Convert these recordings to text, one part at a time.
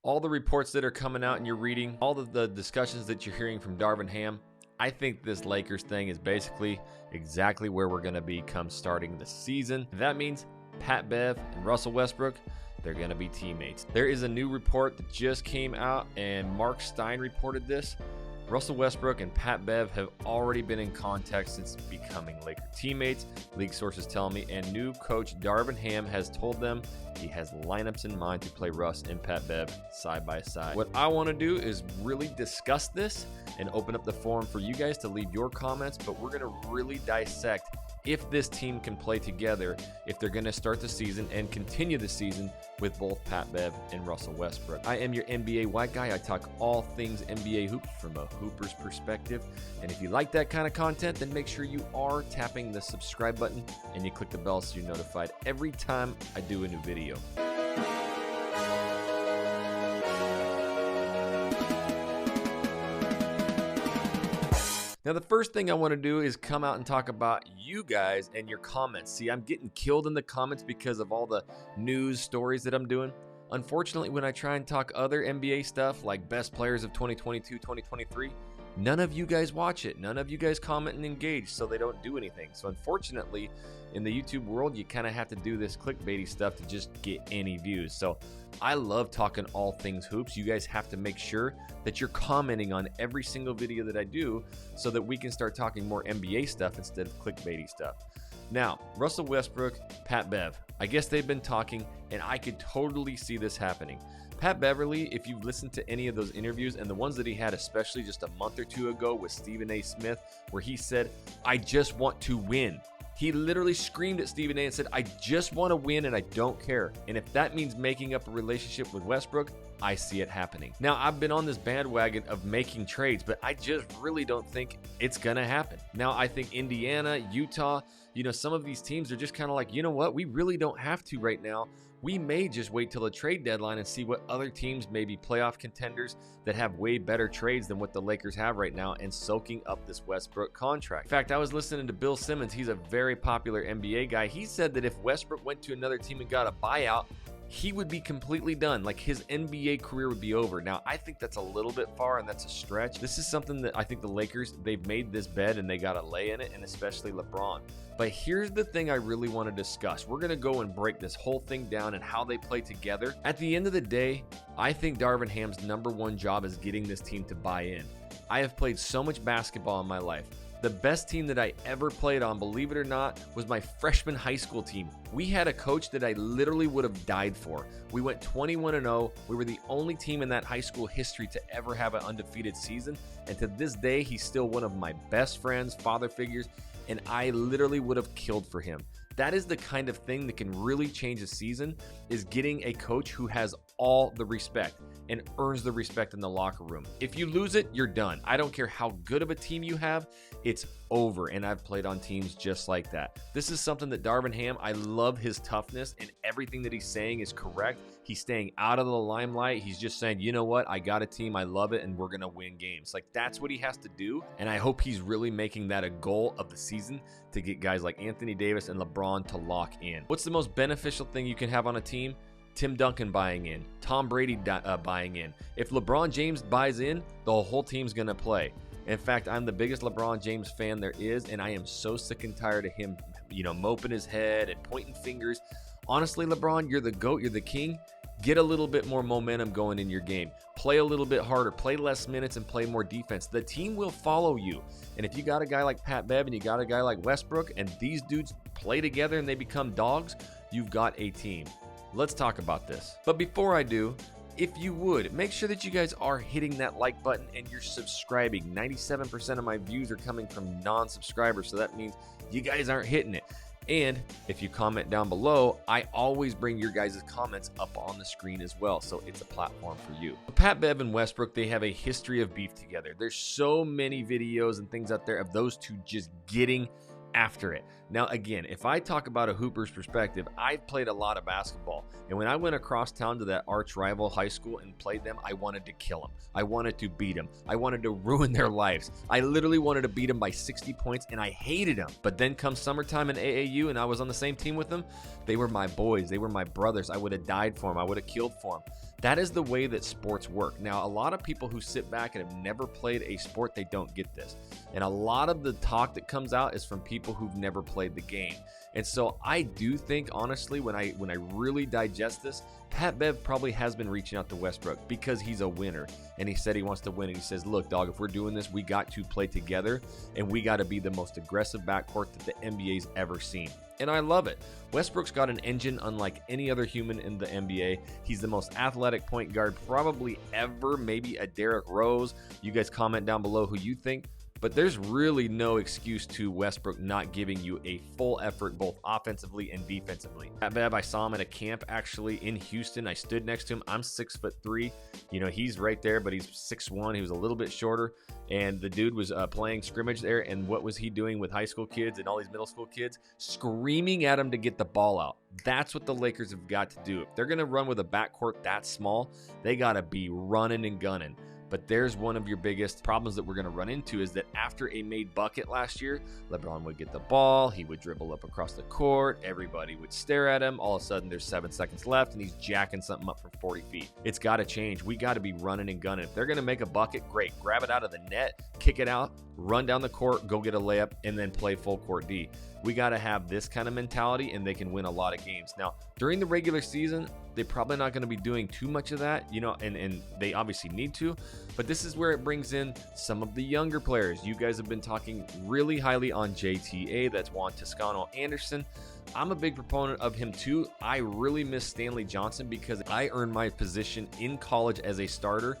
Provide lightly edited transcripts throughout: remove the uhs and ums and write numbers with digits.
All the reports that are coming out and you're reading, all of the discussions that you're hearing from Darvin Ham, I think this Lakers thing is basically exactly where we're going to be come starting the season. That means Pat Bev and Russell Westbrook, they're going to be teammates. There is a new report that just came out, and Mark Stein reported this. Russell Westbrook and Pat Bev have already been in contact since becoming Laker teammates, league sources tell me, and new coach Darvin Ham has told them he has lineups in mind to play Russ and Pat Bev side by side. What I want to do is really discuss this and open up the forum for you guys to leave your comments, but we're going to really dissect if this team can play together, if they're going to start the season and continue the season with both Pat Bev and Russell Westbrook. I am your NBA white guy. I talk all things NBA hoops from a hooper's perspective. And if you like that kind of content, then make sure you are tapping the subscribe button and you click the bell so you're notified every time I do a new video. Now, the first thing I want to do is come out and talk about you guys and your comments. See, I'm getting killed in the comments because of all the news stories that I'm doing. Unfortunately, when I try and talk other NBA stuff like best players of 2022, 2023, none of you guys watch it. None of you guys comment and engage, so they don't do anything. So unfortunately, in the YouTube world, you kind of have to do this clickbaity stuff to just get any views. So I love talking all things hoops. You guys have to make sure that you're commenting on every single video that I do so that we can start talking more NBA stuff instead of clickbaity stuff. Now, Russell Westbrook, Pat Bev, I guess they've been talking, and I could totally see this happening. Pat Beverly, if you've listened to any of those interviews, and the ones that he had especially just a month or two ago with Stephen A. Smith, where he said, I just want to win. He literally screamed at Stephen A. and said, I just want to win and I don't care. And if that means making up a relationship with Westbrook, I see it happening. Now, I've been on this bandwagon of making trades, but I just really don't think it's going to happen. Now, I think Indiana, Utah, some of these teams are just kind of like, you know what? We really don't have to right now. We may just wait till the trade deadline and see what other teams, maybe playoff contenders that have way better trades than what the Lakers have right now, and soaking up this Westbrook contract. In fact, I was listening to Bill Simmons. He's a very popular NBA guy. He said that if Westbrook went to another team and got a buyout, he would be completely done. Like, his NBA career would be over. Now, I think that's a little bit far and that's a stretch. This is something that I think the Lakers, they've made this bed and they got to lay in it, and especially LeBron. But here's the thing I really want to discuss. We're going to go and break this whole thing down and how they play together. At the end of the day, I think Darvin Ham's #1 job is getting this team to buy in. I have played so much basketball in my life. The best team that I ever played on, believe it or not, was my freshman high school team. We had a coach that I literally would have died for. We went 21-0. We were the only team in that high school history to ever have an undefeated season. And to this day, he's still one of my best friends, father figures, and I literally would have killed for him. That is the kind of thing that can really change a season, is getting a coach who has all the respect and earns the respect in the locker room. If you lose it, you're done. I don't care how good of a team you have, it's over. And I've played on teams just like that. This is something that Darvin Ham, I love his toughness, and everything that he's saying is correct. He's staying out of the limelight. He's just saying, you know what? I got a team. I love it. And we're going to win games. Like, that's what he has to do. And I hope he's really making that a goal of the season to get guys like Anthony Davis and LeBron to lock in. What's the most beneficial thing you can have on a team? Tim Duncan buying in, Tom Brady buying in. If LeBron James buys in, the whole team's going to play. In fact, I'm the biggest LeBron James fan there is, and I am so sick and tired of him, moping his head and pointing fingers. Honestly, LeBron, you're the GOAT, you're the king. Get a little bit more momentum going in your game. Play a little bit harder, play less minutes, and play more defense. The team will follow you. And if you got a guy like Pat Bev and you got a guy like Westbrook, and these dudes play together and they become dogs, you've got a team. Let's talk about this. But before I do, if you would, make sure that you guys are hitting that like button and you're subscribing. 97% of my views are coming from non-subscribers, so that means you guys aren't hitting it. And if you comment down below, I always bring your guys' comments up on the screen as well, so it's a platform for you. Pat Bev and Westbrook, they have a history of beef together. There's so many videos and things out there of those two just getting after it. Now, again, if I talk about a hooper's perspective, I've played a lot of basketball, and when I went across town to that arch rival high school and played them, I wanted to kill them. I wanted to beat them. I wanted to ruin their lives. I literally wanted to beat them by 60 points, and I hated them. But then come summertime in AAU, and I was on the same team with them, they were my boys. They were my brothers. I would have died for them. I would have killed for them. That is the way that sports work. Now, a lot of people who sit back and have never played a sport, they don't get this. And a lot of the talk that comes out is from people who've never played the game. And so I do think, honestly, when I really digest this, Pat Bev probably has been reaching out to Westbrook because he's a winner. And he said he wants to win. And he says, look, dog, if we're doing this, we got to play together. And we got to be the most aggressive backcourt that the NBA's ever seen. And I love it. Westbrook's got an engine unlike any other human in the NBA. He's the most athletic point guard probably ever, maybe a Derrick Rose. You guys comment down below who you think. But there's really no excuse to Westbrook not giving you a full effort both offensively and defensively. Pat Bev, I saw him at a camp actually in Houston. I stood next to him. I'm 6'3". You know, he's right there, but he's 6'1". He was a little bit shorter. And the dude was playing scrimmage there. And what was he doing with high school kids and all these middle school kids? Screaming at him to get the ball out. That's what the Lakers have got to do. If they're going to run with a backcourt that small, they got to be running and gunning. But there's one of your biggest problems that we're going to run into is that after a made bucket last year, LeBron would get the ball, he would dribble up across the court, everybody would stare at him. All of a sudden, there's 7 seconds left, and he's jacking something up from 40 feet. It's got to change. We got to be running and gunning. If they're going to make a bucket, great. Grab it out of the net, kick it out, run down the court, go get a layup, and then play full court D. We got to have this kind of mentality, and they can win a lot of games. Now, during the regular season, they're probably not going to be doing too much of that, you know, and they obviously need to. But this is where it brings in some of the younger players. You guys have been talking really highly on JTA. That's Juan Toscano Anderson. I'm a big proponent of him too. I really miss Stanley Johnson because I earned my position in college as a starter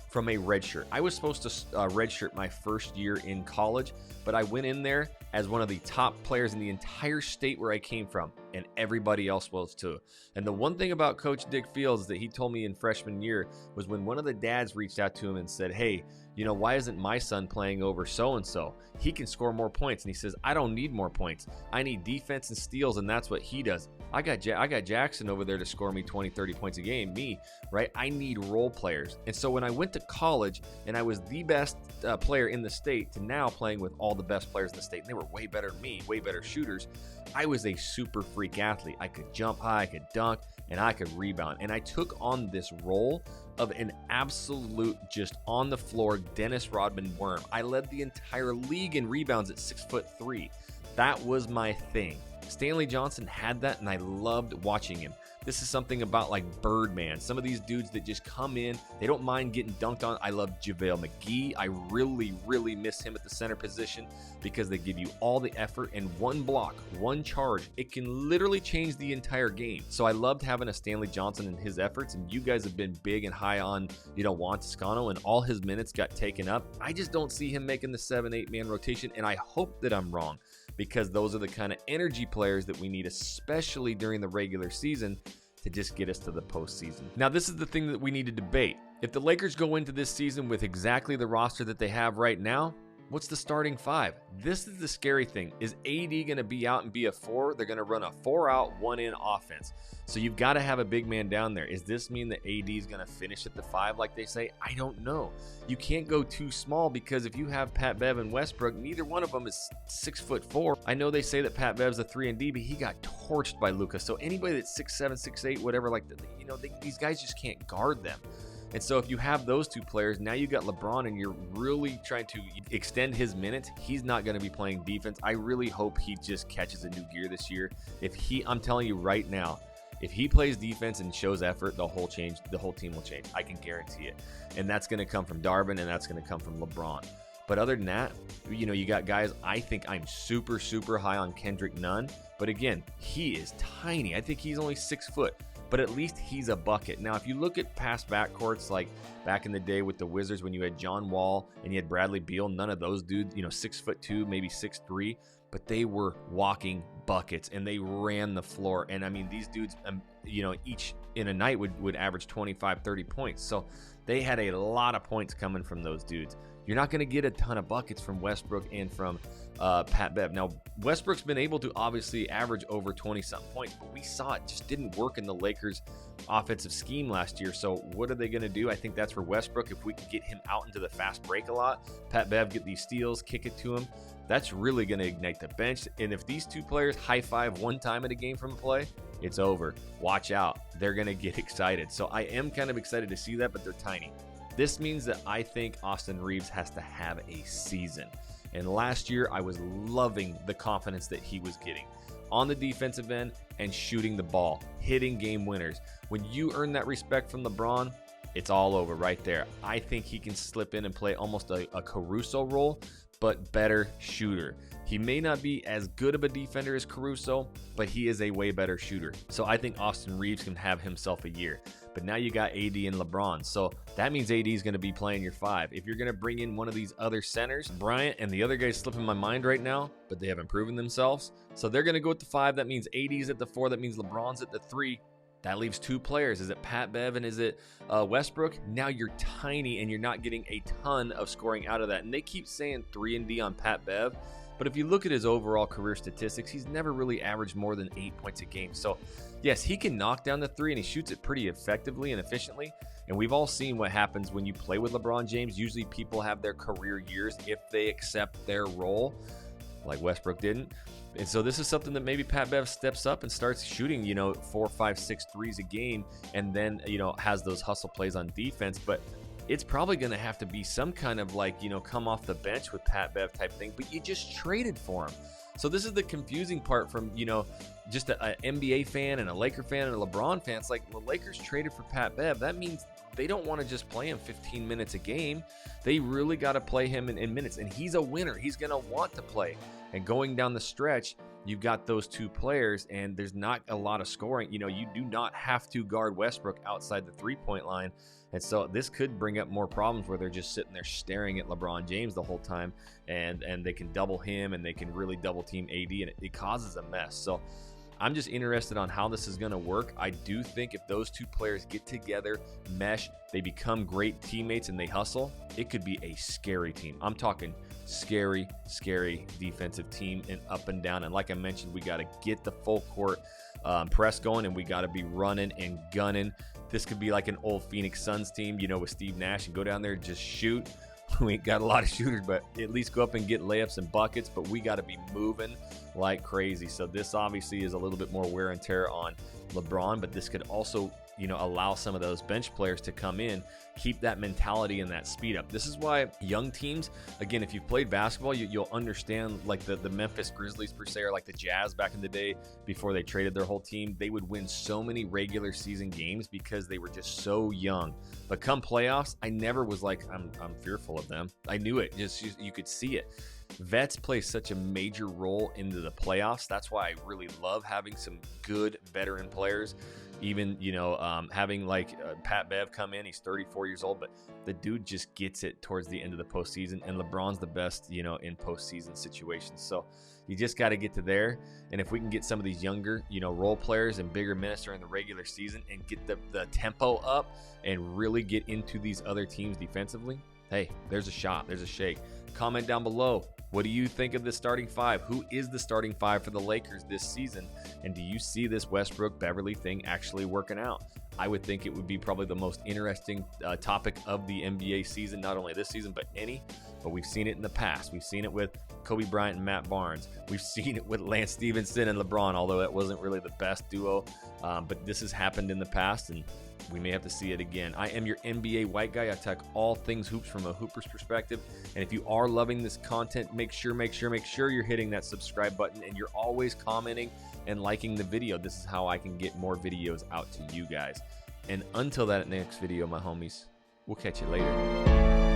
from a redshirt. I was supposed to redshirt my first year in college, but I went in there as one of the top players in the entire state where I came from, and everybody else was too. And the one thing about Coach Dick Fields that he told me in freshman year was when one of the dads reached out to him and said, hey, you know, why isn't my son playing over so-and-so? He can score more points. And he says, I don't need more points. I need defense and steals, and that's what he does. I got Jackson over there to score me 20, 30 points a game, me, right? I need role players. And so when I went to college and I was the best player in the state to now playing with all the best players in the state, and they were way better than me, way better shooters, I was a super freak athlete. I could jump high, I could dunk, and I could rebound. And I took on this role of an absolute just on the floor Dennis Rodman worm. I led the entire league in rebounds at 6'3". That was my thing. Stanley Johnson had that, and I loved watching him. This is something about like Birdman. Some of these dudes that just come in, they don't mind getting dunked on. I love JaVale McGee. I really, really miss him at the center position because they give you all the effort, and one block, one charge, it can literally change the entire game. So I loved having a Stanley Johnson and his efforts, and you guys have been big and high on, you know, Juan Toscano, and all his minutes got taken up. I just don't see him making the 7-8 man rotation, and I hope that I'm wrong, because those are the kind of energy players that we need, especially during the regular season, to just get us to the postseason. Now, this is the thing that we need to debate. If the Lakers go into this season with exactly the roster that they have right now, what's the starting 5? This is the scary thing. Is AD going to be out and be a 4? They're going to run a 4-out, 1-in offense. So you've got to have a big man down there. Does this mean that AD is going to finish at the 5 like they say? I don't know. You can't go too small, because if you have Pat Bev and Westbrook, neither one of them is 6'4". I know they say that Pat Bev's a 3-and-D, but he got torched by Luka. So anybody that's 6'7", 6'8", whatever, like, you know, these guys just can't guard them. And so if you have those two players, now you got LeBron, and you're really trying to extend his minutes. He's not going to be playing defense. I really hope he just catches a new gear this year. I'm telling you right now, if he plays defense and shows effort, the whole team will change. I can guarantee it. And that's going to come from Darvin, and that's going to come from LeBron. But other than that, you know, you got guys. I think I'm super, super high on Kendrick Nunn. But again, he is tiny. I think he's only 6 foot. But at least he's a bucket. Now, if you look at past backcourts, like back in the day with the Wizards, when you had John Wall and you had Bradley Beal, none of those dudes, you know, 6'2", maybe 6'3", but they were walking buckets and they ran the floor. And I mean, these dudes, you know, each in a night would average 25, 30 points. So they had a lot of points coming from those dudes. You're not going to get a ton of buckets from Westbrook and from Pat Bev. Now, Westbrook's been able to obviously average over 20-something points, but we saw it just didn't work in the Lakers' offensive scheme last year. So what are they going to do? I think that's for Westbrook. If we can get him out into the fast break a lot, Pat Bev get these steals, kick it to him, that's really going to ignite the bench. And if these two players high-five one time in a game from a play, it's over. Watch out. They're going to get excited. So I am kind of excited to see that, but they're tiny. This means that I think Austin Reaves has to have a season. And last year, I was loving the confidence that he was getting on the defensive end and shooting the ball, hitting game winners. When you earn that respect from LeBron, it's all over right there. I think he can slip in and play almost a Caruso role, but better shooter. He may not be as good of a defender as Caruso, but he is a way better shooter. So I think Austin Reaves can have himself a year. But now you got AD and LeBron. So that means AD is going to be playing your 5. If you're going to bring in one of these other centers, Bryant and the other guys slipping my mind right now, but they haven't proven themselves. So they're going to go with the 5. That means AD's at the 4. That means LeBron's at the 3. That leaves 2 players. Is it Pat Bev and is it Westbrook? Now you're tiny and you're not getting a ton of scoring out of that. And they keep saying 3 and D on Pat Bev. But if you look at his overall career statistics, he's never really averaged more than 8 points a game. So, yes, he can knock down the 3, and he shoots it pretty effectively and efficiently. And we've all seen what happens when you play with LeBron James. Usually people have their career years if they accept their role, like Westbrook didn't. And so this is something that maybe Pat Bev steps up and starts shooting, 4, 5, 6 threes a game, and then, has those hustle plays on defense. But it's probably going to have to be some kind of come off the bench with Pat Bev type thing, but you just traded for him. So this is the confusing part from, just an NBA fan and a Laker fan and a LeBron fan. It's like the Lakers traded for Pat Bev. That means they don't want to just play him 15 minutes a game. They really got to play him in minutes, and he's a winner. He's going to want to play. And going down the stretch, you've got those 2 players, and there's not a lot of scoring. You do not have to guard Westbrook outside the 3-point line. And so this could bring up more problems where they're just sitting there staring at LeBron James the whole time, and they can double him and they can really double team AD, and it causes a mess. So I'm just interested on how this is going to work. I do think if those 2 players get together, mesh, they become great teammates and they hustle, it could be a scary team. I'm talking scary defensive team and up and down. And like I mentioned, we got to get the full court press going, and we got to be running and gunning. This could be like an old Phoenix Suns team, with Steve Nash, and go down there and just shoot. We ain't got a lot of shooters, but at least go up and get layups and buckets. But we got to be moving like crazy. So this obviously is a little bit more wear and tear on LeBron, but this could also, allow some of those bench players to come in, keep that mentality and that speed up. This is why young teams, again, if you've played basketball, you'll understand like the Memphis Grizzlies per se, or like the Jazz back in the day before they traded their whole team. They would win so many regular season games because they were just so young. But come playoffs, I never was like, I'm fearful of them. I knew it. Just you could see it. Vets play such a major role into the playoffs. That's why I really love having some good veteran players. Even, having Pat Bev come in, he's 34 years old, but the dude just gets it towards the end of the postseason, and LeBron's the best, in postseason situations. So you just got to get to there. And if we can get some of these younger, role players and bigger minutes during the regular season and get the tempo up and really get into these other teams defensively, hey, there's a shot, there's a shake. Comment down below. What do you think of the starting 5? Who is the starting 5 for the Lakers this season? And do you see this Westbrook-Beverly thing actually working out? I would think it would be probably the most interesting topic of the NBA season, not only this season, but any. But we've seen it in the past. We've seen it with Kobe Bryant and Matt Barnes. We've seen it with Lance Stevenson and LeBron, although it wasn't really the best duo. But this has happened in the past, and we may have to see it again. I am your NBA white guy. I talk all things hoops from a hooper's perspective. And if you are loving this content, make sure you're hitting that subscribe button, and you're always commenting and liking the video. This is how I can get more videos out to you guys. And until that next video, my homies, we'll catch you later.